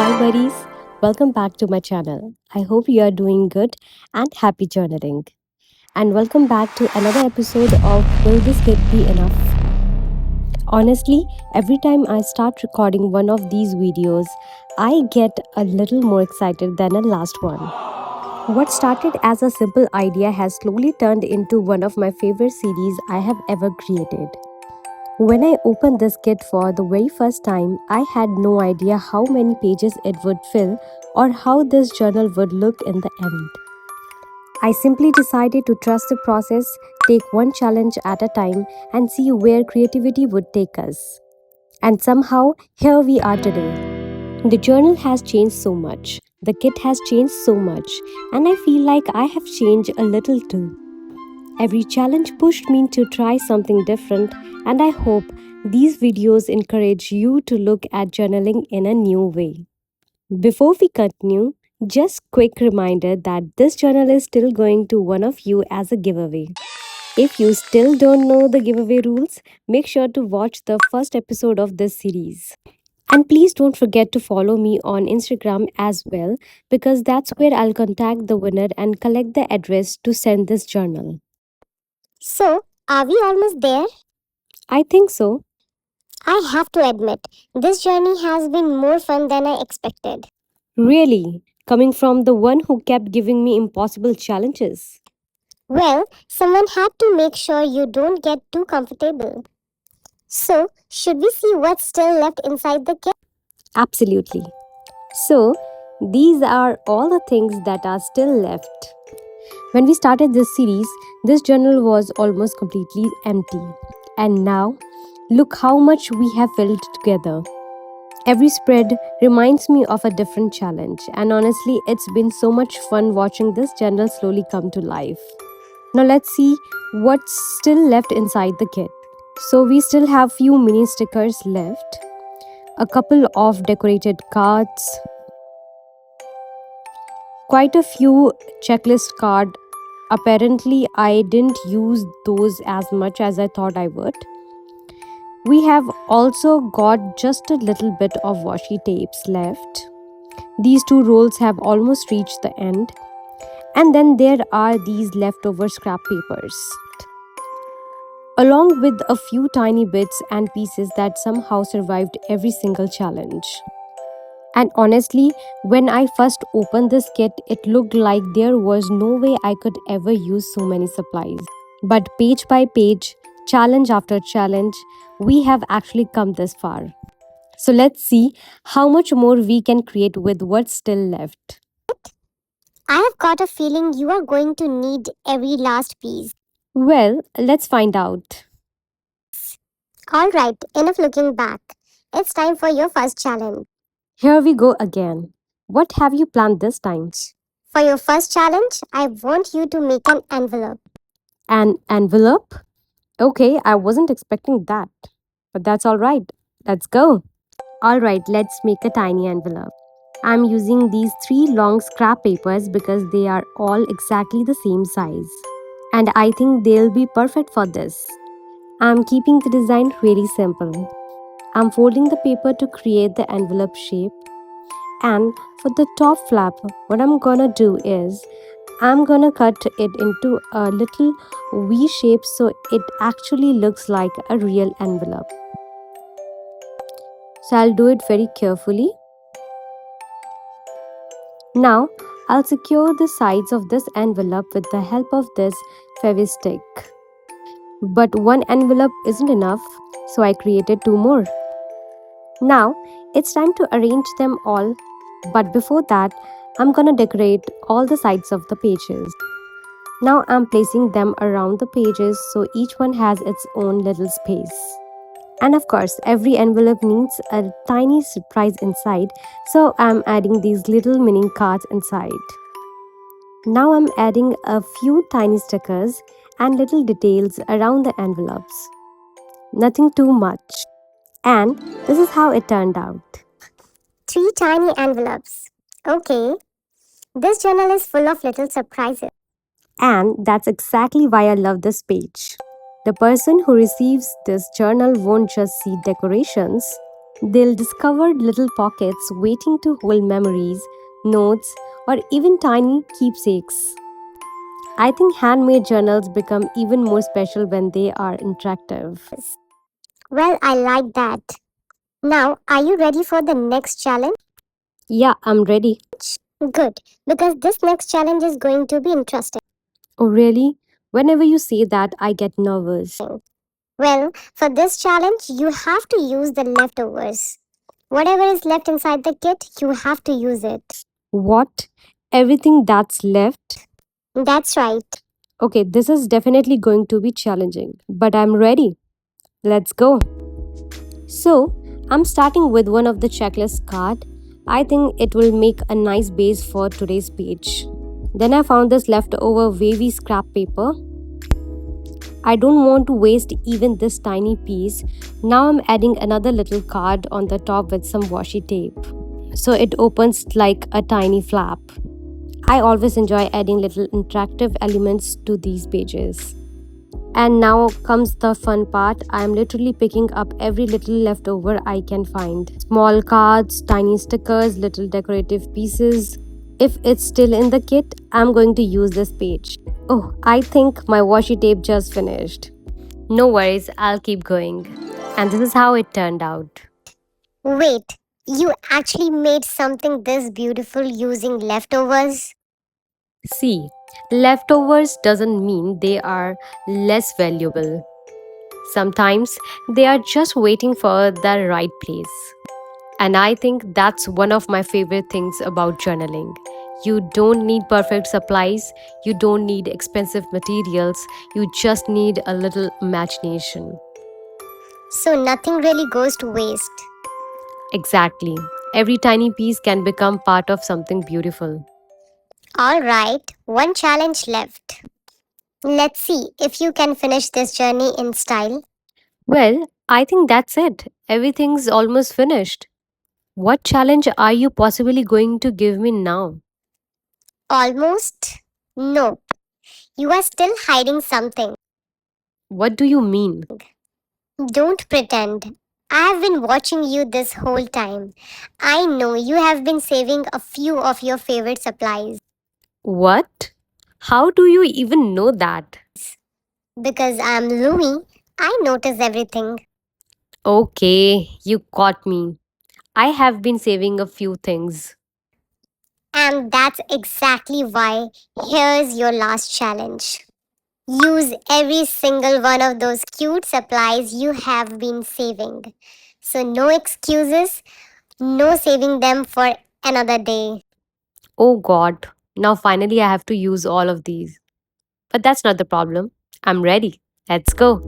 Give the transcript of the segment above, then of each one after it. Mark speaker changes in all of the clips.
Speaker 1: Hi, buddies. Welcome back to my channel. I hope you are doing good and happy journaling. And welcome back to another episode of Will This Kid Be Enough? Honestly, every time I start recording one of these videos, I get a little more excited than the last one. What started as a simple idea has slowly turned into one of my favorite series I have ever created. When I opened this kit for the very first time, I had no idea how many pages it would fill or how this journal would look in the end. I simply decided to trust the process, take one challenge at a time, and see where creativity would take us. And somehow, here we are today. The journal has changed so much, the kit has changed so much, and I feel like I have changed a little too. Every challenge pushed me to try something different, and I hope these videos encourage you to look at journaling in a new way. Before we continue, just quick reminder that this journal is still going to one of you as a giveaway. If you still don't know the giveaway rules, make sure to watch the first episode of this series. And please don't forget to follow me on Instagram as well because that's where I'll contact the winner and collect the address to send this journal.
Speaker 2: So, are we almost there?
Speaker 1: I think so.
Speaker 2: I have to admit, this journey has been more fun than I expected.
Speaker 1: Really, coming from the one who kept giving me impossible challenges.
Speaker 2: Well, someone had to make sure you don't get too comfortable. So, should we see what's still left inside the kit?
Speaker 1: Absolutely. So, these are all the things that are still left. When we started this series, this journal was almost completely empty. And now, look how much we have filled together. Every spread reminds me of a different challenge, and honestly, it's been so much fun watching this journal slowly come to life. Now, let's see what's still left inside the kit. So, we still have few mini stickers left, a couple of decorated cards, quite a few checklist card. Apparently, I didn't use those as much as I thought I would. We have also got just a little bit of washi tapes left. These two rolls have almost reached the end. And then there are these leftover scrap papers, along with a few tiny bits and pieces that somehow survived every single challenge. And honestly, when I first opened this kit, it looked like there was no way I could ever use so many supplies. But page by page, challenge after challenge, we have actually come this far. So let's see how much more we can create with what's still left.
Speaker 2: I have got a feeling you are going to need every last piece.
Speaker 1: Well, let's find out.
Speaker 2: Alright, enough looking back. It's time for your first challenge.
Speaker 1: Here we go again. What have you planned this time?
Speaker 2: For your first challenge, I want you to make an envelope.
Speaker 1: An envelope? Okay, I wasn't expecting that. But that's alright. Let's go. Alright, let's make a tiny envelope. I'm using these 3 long scrap papers because they are all exactly the same size. And I think they'll be perfect for this. I'm keeping the design really simple. I'm folding the paper to create the envelope shape. And for the top flap, what I'm gonna do is I'm gonna cut it into a little V shape so it actually looks like a real envelope. So I'll do it very carefully. Now I'll secure the sides of this envelope with the help of this Fevistick. But one envelope isn't enough, so I created 2 more. Now it's time to arrange them all, but before that, I'm gonna decorate all the sides of the pages. Now I'm placing them around the pages so each one has its own little space. And of course, every envelope needs a tiny surprise inside, so I'm adding these little mini cards inside. Now I'm adding a few tiny stickers and little details around the envelopes. Nothing too much. And this is how it turned out.
Speaker 2: 3 tiny envelopes. Okay, this journal is full of little surprises.
Speaker 1: And that's exactly why I love this page. The person who receives this journal won't just see decorations, They'll discover little pockets waiting to hold memories, notes, or even tiny keepsakes. I think handmade journals become even more special when they are interactive.
Speaker 2: Well, I like that. Now, are you ready for the next challenge?
Speaker 1: Yeah, I'm ready.
Speaker 2: Good, because this next challenge is going to be interesting.
Speaker 1: Oh, really? Whenever you say that, I get nervous.
Speaker 2: Well, for this challenge, you have to use the leftovers. Whatever is left inside the kit, you have to use it.
Speaker 1: What? Everything that's left?
Speaker 2: That's right.
Speaker 1: Okay, this is definitely going to be challenging, but I'm ready. Let's go. So, I'm starting with one of the checklist card. I think it will make a nice base for today's page. Then I found this leftover wavy scrap paper. I don't want to waste even this tiny piece. Now I'm adding another little card on the top with some washi tape. So it opens like a tiny flap. I always enjoy adding little interactive elements to these pages. And now comes the fun part. I am literally picking up every little leftover I can find. Small cards, tiny stickers, little decorative pieces. If it's still in the kit, I'm going to use this page. Oh, I think my washi tape just finished. No worries, I'll keep going. And this is how it turned out.
Speaker 2: Wait, you actually made something this beautiful using leftovers?
Speaker 1: See, leftovers doesn't mean they are less valuable. Sometimes they are just waiting for the right place. And I think that's one of my favorite things about journaling. You don't need perfect supplies, you don't need expensive materials, you just need a little imagination.
Speaker 2: So nothing really goes to waste.
Speaker 1: Exactly. Every tiny piece can become part of something beautiful.
Speaker 2: Alright, one challenge left. Let's see if you can finish this journey in style.
Speaker 1: Well, I think that's it. Everything's almost finished. What challenge are you possibly going to give me now?
Speaker 2: Almost? No. You are still hiding something.
Speaker 1: What do you mean?
Speaker 2: Don't pretend. I have been watching you this whole time. I know you have been saving a few of your favorite supplies
Speaker 1: What? How do you even know that?
Speaker 2: because I'm Louie. I notice everything.
Speaker 1: Okay, you caught me. I have been saving a few things.
Speaker 2: And that's exactly why here's your last challenge. Use every single one of those cute supplies you have been saving. So, no excuses, no saving them for another day.
Speaker 1: Oh god, now finally I have to use all of these. But that's not the problem. I'm ready. Let's go.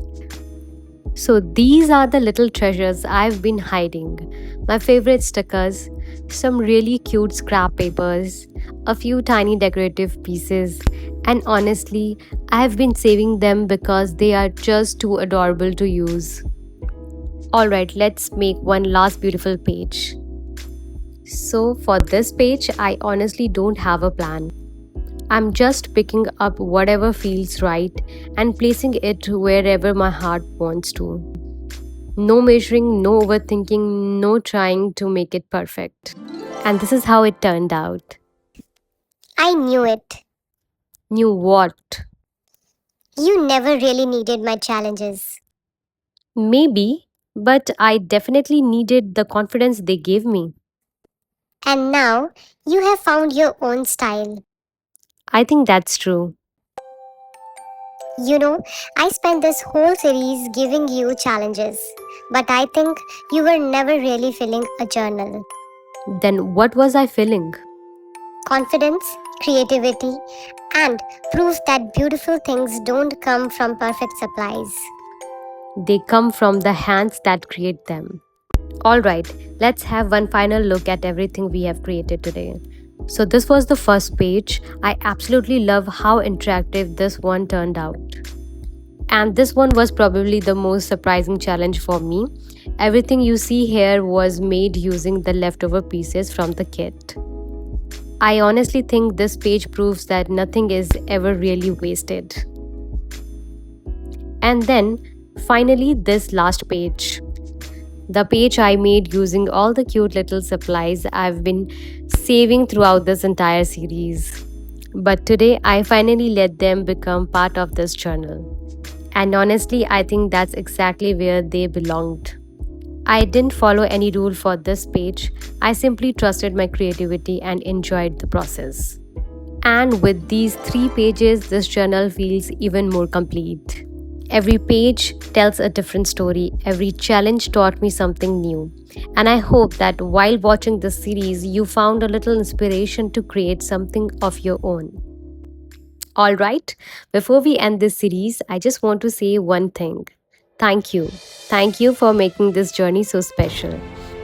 Speaker 1: So, these are the little treasures I've been hiding. My favorite stickers, some really cute scrap papers, a few tiny decorative pieces, and honestly, I have been saving them because they are just too adorable to use. Alright, let's make one last beautiful page. So, for this page, I honestly don't have a plan. I'm just picking up whatever feels right and placing it wherever my heart wants to. No measuring, no overthinking, no trying to make it perfect. And this is how it turned out.
Speaker 2: I knew it.
Speaker 1: Knew what?
Speaker 2: You never really needed my challenges.
Speaker 1: Maybe, but I definitely needed the confidence they gave me.
Speaker 2: And now you have found your own style.
Speaker 1: I think that's true.
Speaker 2: You know, I spent this whole series giving you challenges, but I think you were never really filling a journal.
Speaker 1: Then what was I feeling?
Speaker 2: Confidence, creativity, and proof that beautiful things don't come from perfect supplies.
Speaker 1: They come from the hands that create them. Alright, let's have one final look at everything we have created today. So, this was the first page. I absolutely love how interactive this one turned out. And this one was probably the most surprising challenge for me. Everything you see here was made using the leftover pieces from the kit. I honestly think this page proves that nothing is ever really wasted. And then, finally, this last page. The page I made using all the cute little supplies I've been saving throughout this entire series. But today I finally let them become part of this journal. And honestly, I think that's exactly where they belonged. I didn't follow any rule for this page. I simply trusted my creativity and enjoyed the process. And with these 3 pages, this journal feels even more complete. Every page tells a different story, every challenge taught me something new. And I hope that while watching this series, you found a little inspiration to create something of your own. All right, before we end this series, I just want to say one thing. Thank you. Thank you for making this journey so special.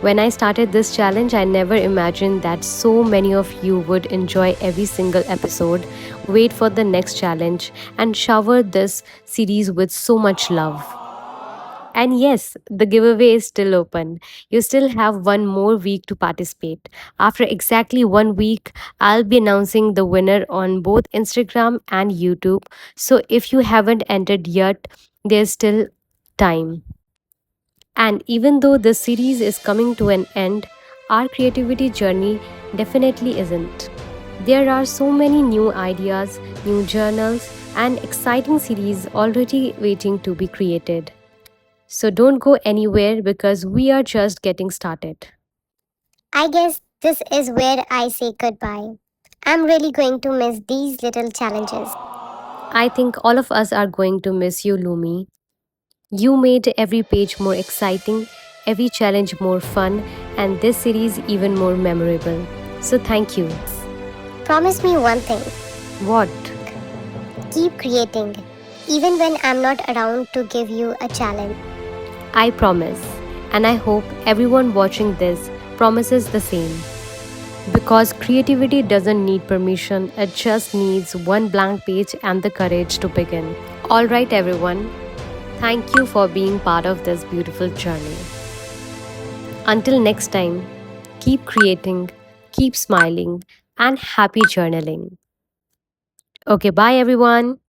Speaker 1: When I started this challenge, I never imagined that so many of you would enjoy every single episode, wait for the next challenge, and shower this series with so much love. And yes, the giveaway is still open. You still have one more week to participate. After exactly 1 week, I'll be announcing the winner on both Instagram and YouTube. So if you haven't entered yet, there's still time. And even though this series is coming to an end, our creativity journey definitely isn't. There are so many new ideas, new journals, and exciting series already waiting to be created. So don't go anywhere because we are just getting started.
Speaker 2: I guess this is where I say goodbye. I'm really going to miss these little challenges.
Speaker 1: I think all of us are going to miss you, Lumi. You made every page more exciting, every challenge more fun, and this series even more memorable. So thank you.
Speaker 2: Promise me one thing,
Speaker 1: What?
Speaker 2: keep creating, even when I'm not around to give you a challenge.
Speaker 1: I promise. And I hope everyone watching this promises the same. Because creativity doesn't need permission, it just needs one blank page and the courage to begin. Alright, everyone, thank you for being part of this beautiful journey. Until next time, keep creating, keep smiling, and happy journaling. Okay, bye, everyone.